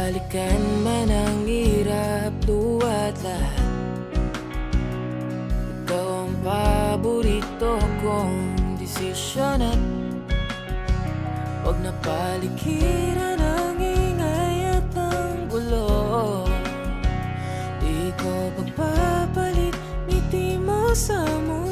balikan man ang hirap, luwa't lahat. Ikaw ang paborito kong desisyon at huwag na palikiran ang ingay at ang gulo. Di ko pagpapalit ngiti mo sa mukha.